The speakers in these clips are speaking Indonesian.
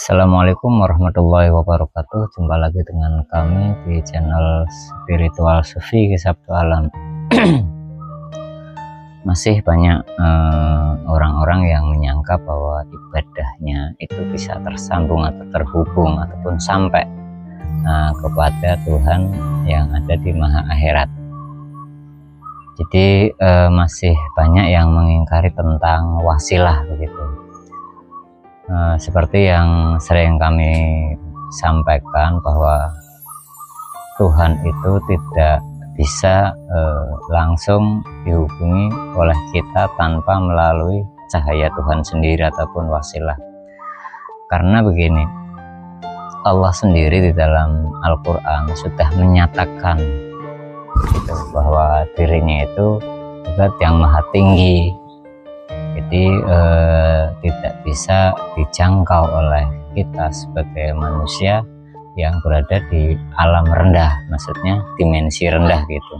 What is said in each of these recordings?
Assalamualaikum warahmatullahi wabarakatuh. Jumpa lagi dengan kami di channel Spiritual Sufi Kisah Alam. Masih banyak orang-orang yang menyangka bahwa ibadahnya itu bisa tersambung atau terhubung ataupun sampai kepada Tuhan yang ada di maha akhirat. Jadi masih banyak yang mengingkari tentang wasilah begitu. Seperti yang sering kami sampaikan bahwa Tuhan itu tidak bisa langsung dihubungi oleh kita tanpa melalui cahaya Tuhan sendiri ataupun wasilah. Karena begini, Allah sendiri di dalam Al-Quran sudah menyatakan gitu, bahwa dirinya itu zat yang maha tinggi. Jadi tidak bisa dijangkau oleh kita sebagai manusia yang berada di alam rendah, maksudnya dimensi rendah gitu.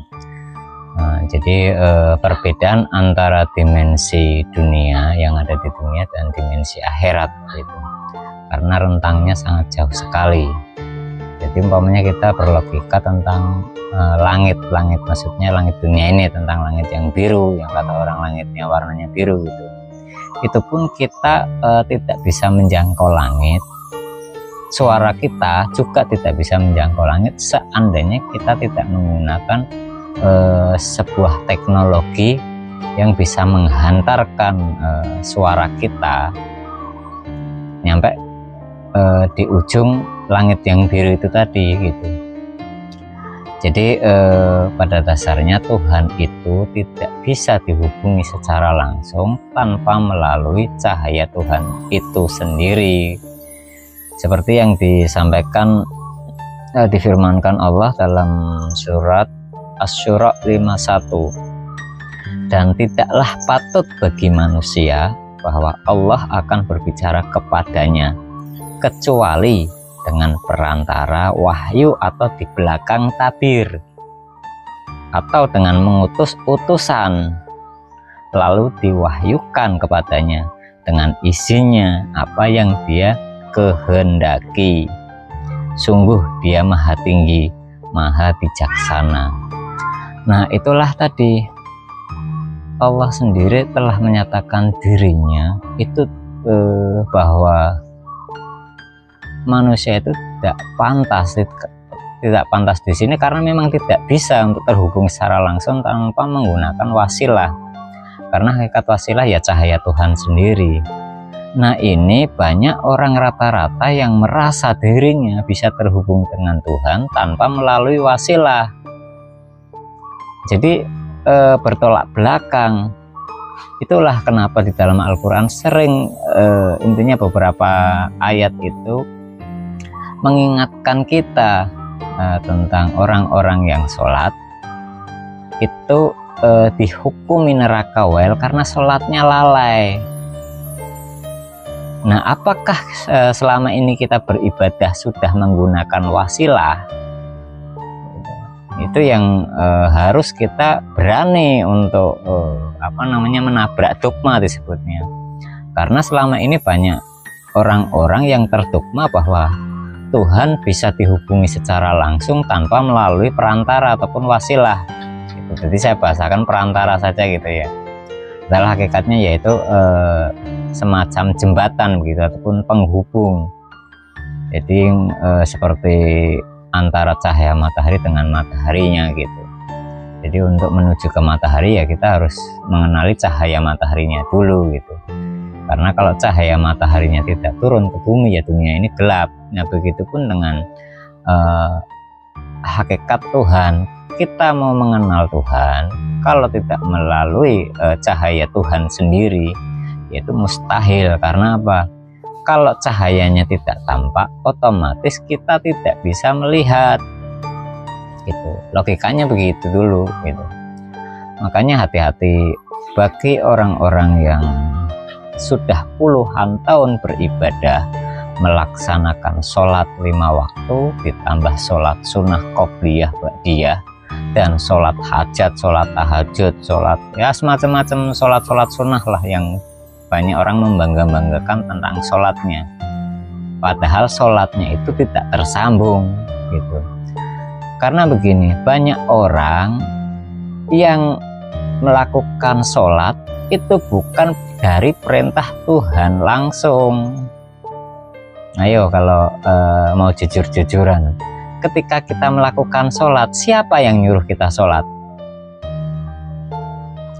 Jadi perbedaan antara dimensi dunia yang ada di dunia dan dimensi akhirat gitu, karena rentangnya sangat jauh sekali. Jadi umpamanya kita berlogika tentang langit maksudnya langit dunia ini, tentang langit yang biru, yang kata orang langitnya warnanya biru gitu. Itu pun kita tidak bisa menjangkau langit. Suara kita juga tidak bisa menjangkau langit seandainya kita tidak menggunakan sebuah teknologi yang bisa menghantarkan suara kita nyampe di ujung langit yang biru itu tadi gitu. Jadi pada dasarnya Tuhan itu tidak bisa dihubungi secara langsung tanpa melalui cahaya Tuhan itu sendiri. Seperti yang disampaikan difirmankan Allah dalam surat Asy-Syura 51. Dan tidaklah patut bagi manusia bahwa Allah akan berbicara kepadanya kecuali dengan perantara wahyu atau di belakang tabir, atau dengan mengutus utusan lalu diwahyukan kepadanya dengan isinya apa yang dia kehendaki. Sungguh dia maha tinggi, maha bijaksana. Nah, itulah tadi Allah sendiri telah menyatakan dirinya itu bahwa manusia itu tidak pantas di sini karena memang tidak bisa untuk terhubung secara langsung tanpa menggunakan wasilah. Karena hakikat wasilah ya cahaya Tuhan sendiri. Nah, ini banyak orang rata-rata yang merasa dirinya bisa terhubung dengan Tuhan tanpa melalui wasilah. Jadi bertolak belakang. Itulah kenapa di dalam Al-Quran sering intinya beberapa ayat itu mengingatkan kita tentang orang-orang yang sholat itu dihukumi neraka wail karena sholatnya lalai. Nah, apakah selama ini kita beribadah sudah menggunakan wasilah? Itu yang harus kita berani untuk menabrak dogma disebutnya. Karena selama ini banyak orang-orang yang terdogma bahwa Tuhan bisa dihubungi secara langsung tanpa melalui perantara ataupun wasilah gitu. Jadi saya bahasakan perantara saja gitu ya. Padahal hakikatnya yaitu semacam jembatan begitu ataupun penghubung. Jadi seperti antara cahaya matahari dengan mataharinya gitu. Jadi untuk menuju ke matahari ya kita harus mengenali cahaya mataharinya dulu gitu. Karena kalau cahaya mataharinya tidak turun ke bumi ya dunia ini gelap. Nah, begitupun dengan hakikat Tuhan. Kita mau mengenal Tuhan kalau tidak melalui cahaya Tuhan sendiri yaitu mustahil. Karena apa? Kalau cahayanya tidak tampak, otomatis kita tidak bisa melihat gitu. Logikanya begitu dulu gitu. Makanya hati-hati bagi orang-orang yang sudah puluhan tahun beribadah, melaksanakan sholat 5 waktu ditambah sholat sunnah qobliyah ba'diyah dan sholat hajat, sholat tahajud, sholat ya semacam-macam sholat sunnah lah yang banyak orang membangga-banggakan tentang sholatnya. padahal sholatnya itu tidak tersambung gitu. Karena begini, banyak orang yang melakukan sholat itu bukan dari perintah Tuhan langsung. Ayo kalau mau jujur-jujuran, ketika kita melakukan sholat, siapa yang nyuruh kita sholat?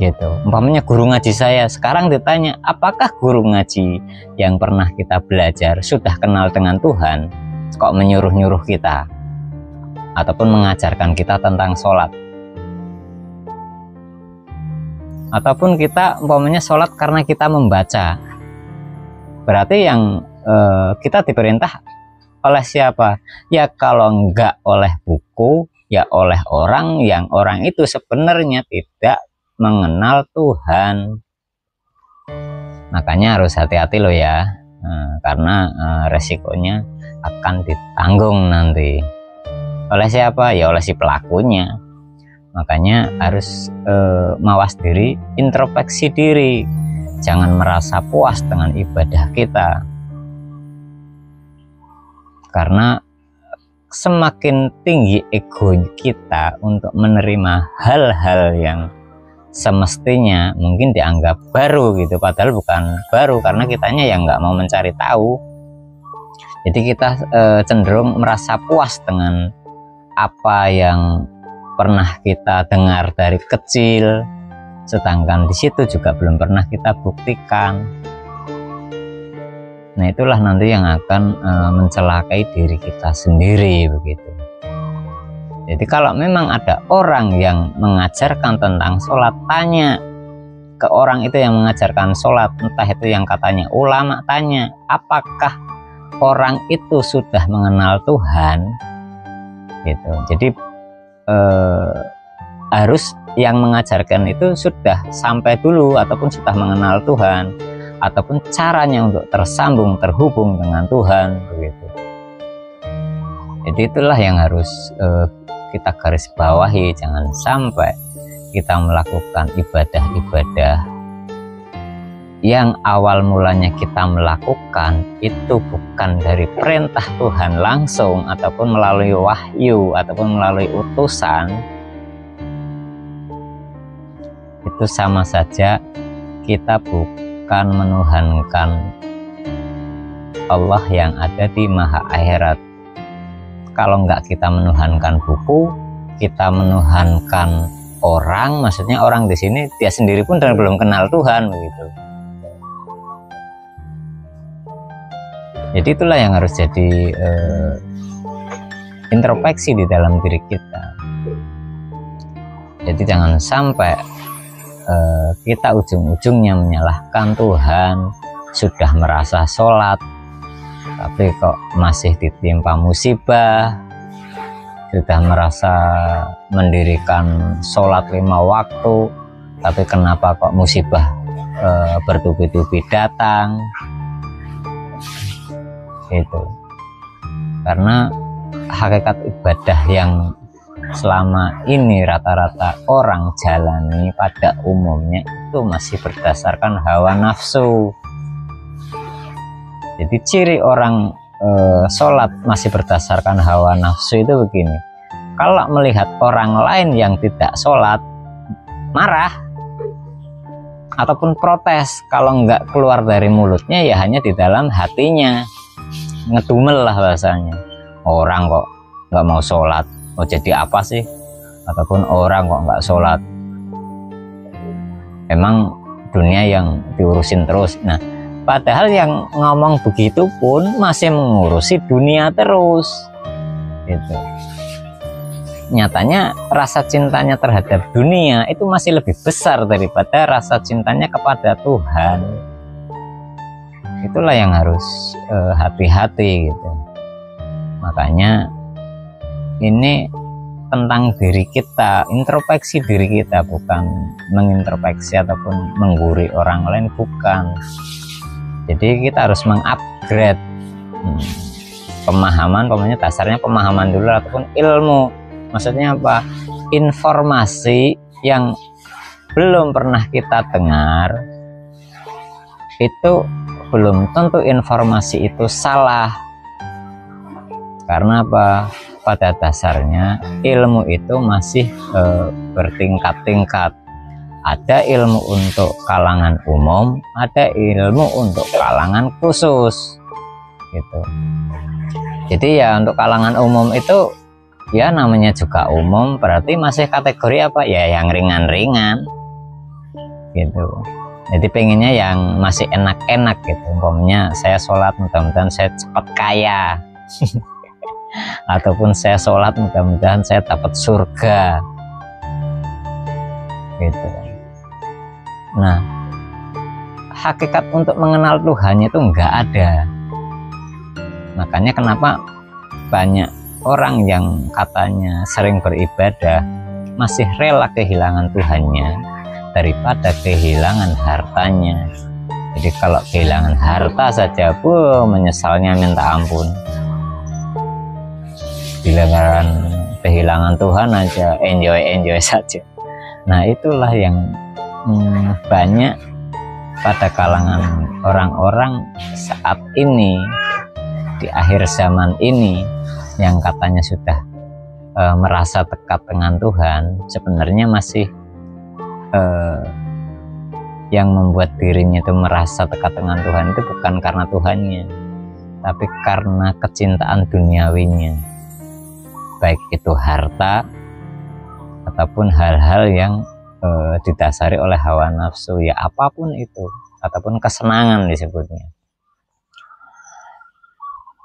Gitu. Umpamanya guru ngaji saya, sekarang ditanya, apakah guru ngaji yang pernah kita belajar sudah kenal dengan Tuhan, kok menyuruh-nyuruh kita ataupun mengajarkan kita tentang sholat? Ataupun kita umpamanya sholat karena kita membaca, berarti yang kita diperintah oleh siapa? Ya kalau enggak oleh buku, ya oleh orang yang orang itu sebenarnya tidak mengenal Tuhan. Makanya harus hati-hati loh ya, karena resikonya akan ditanggung nanti. Oleh siapa? Ya oleh si pelakunya. Makanya harus mawas diri, introspeksi diri. Jangan merasa puas dengan ibadah kita. Karena semakin tinggi ego kita untuk menerima hal-hal yang semestinya mungkin dianggap baru gitu, padahal bukan baru, karena kitanya yang nggak mau mencari tahu. Jadi kita cenderung merasa puas dengan apa yang pernah kita dengar dari kecil, sedangkan di situ juga belum pernah kita buktikan. Nah itulah nanti yang akan mencelakai diri kita sendiri begitu. Jadi kalau memang ada orang yang mengajarkan tentang sholat, tanya ke orang itu yang mengajarkan sholat, entah itu yang katanya ulama, tanya apakah orang itu sudah mengenal Tuhan gitu. Jadi harus yang mengajarkan itu sudah sampai dulu ataupun sudah mengenal Tuhan, ataupun caranya untuk tersambung, terhubung dengan Tuhan begitu. Jadi itulah yang harus kita garis bawahi. Jangan sampai kita melakukan ibadah-ibadah yang awal mulanya kita melakukan itu bukan dari perintah Tuhan langsung, ataupun melalui wahyu, ataupun melalui utusan. Itu sama saja kita bukan menuhankan Allah yang ada di maha akhirat. Kalau enggak kita menuhankan buku, kita menuhankan orang, maksudnya orang di sini dia sendiri pun dan belum kenal Tuhan begitu. Jadi itulah yang harus jadi introspeksi di dalam diri kita. Jadi jangan sampai kita ujung-ujungnya menyalahkan Tuhan. Sudah merasa sholat tapi kok masih ditimpa musibah, sudah merasa mendirikan sholat 5 waktu tapi kenapa kok musibah bertubi-tubi datang. Itu karena hakikat ibadah yang selama ini rata-rata orang jalani pada umumnya itu masih berdasarkan hawa nafsu. Jadi ciri orang sholat masih berdasarkan hawa nafsu itu begini: kalau melihat orang lain yang tidak sholat, marah ataupun protes. Kalau nggak keluar dari mulutnya ya hanya di dalam hatinya, ngedumel lah bahasanya. Orang kok nggak mau sholat, mau jadi apa sih? Ataupun orang kok nggak sholat, emang dunia yang diurusin terus. Nah padahal yang ngomong begitu pun masih mengurusi dunia terus gitu. Nyatanya rasa cintanya terhadap dunia itu masih lebih besar daripada rasa cintanya kepada Tuhan. Itulah yang harus hati-hati gitu. Makanya ini tentang diri kita, introspeksi diri kita, bukan mengintrospeksi ataupun menggurui orang lain, bukan. Jadi kita harus mengupgrade pemahaman, pokoknya dasarnya pemahaman dulu ataupun ilmu. Maksudnya apa? Informasi yang belum pernah kita dengar itu belum tentu informasi itu salah. Karena apa? Pada dasarnya ilmu itu masih bertingkat-tingkat. Ada ilmu untuk kalangan umum, ada ilmu untuk kalangan khusus gitu. Jadi ya untuk kalangan umum itu ya namanya juga umum, berarti masih kategori apa ya, yang ringan-ringan gitu. Jadi pengennya yang masih enak-enak gitu. Umpamanya saya sholat mudah-mudahan saya cepat kaya ataupun saya sholat mudah-mudahan saya dapat surga gitu. Nah, hakikat untuk mengenal Tuhan itu enggak ada. Makanya kenapa banyak orang yang katanya sering beribadah masih rela kehilangan Tuhannya daripada kehilangan hartanya. Jadi kalau kehilangan harta saja menyesalnya minta ampun. Giliran kehilangan Tuhan aja enjoy saja. Nah, itulah yang banyak pada kalangan orang-orang saat ini, di akhir zaman ini, yang katanya sudah merasa dekat dengan Tuhan, sebenarnya masih yang membuat dirinya itu merasa dekat dengan Tuhan itu bukan karena Tuhannya, tapi karena kecintaan duniawinya, baik itu harta ataupun hal-hal yang didasari oleh hawa nafsu, ya apapun itu, ataupun kesenangan disebutnya.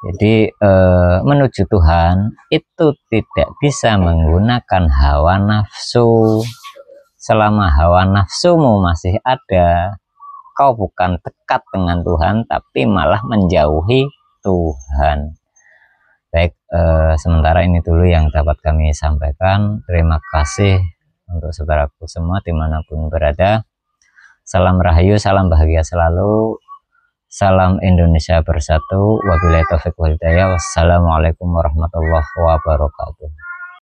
Jadi menuju Tuhan itu tidak bisa menggunakan hawa nafsu. Selama hawa nafsumu masih ada, kau bukan dekat dengan Tuhan, tapi malah menjauhi Tuhan. Baik, sementara ini dulu yang dapat kami sampaikan. Terima kasih untuk saudaraku semua dimanapun berada. Salam rahayu, salam bahagia selalu. Salam Indonesia bersatu. Wabillahi taufiq wal hidayah. Wassalamualaikum warahmatullahi wabarakatuh.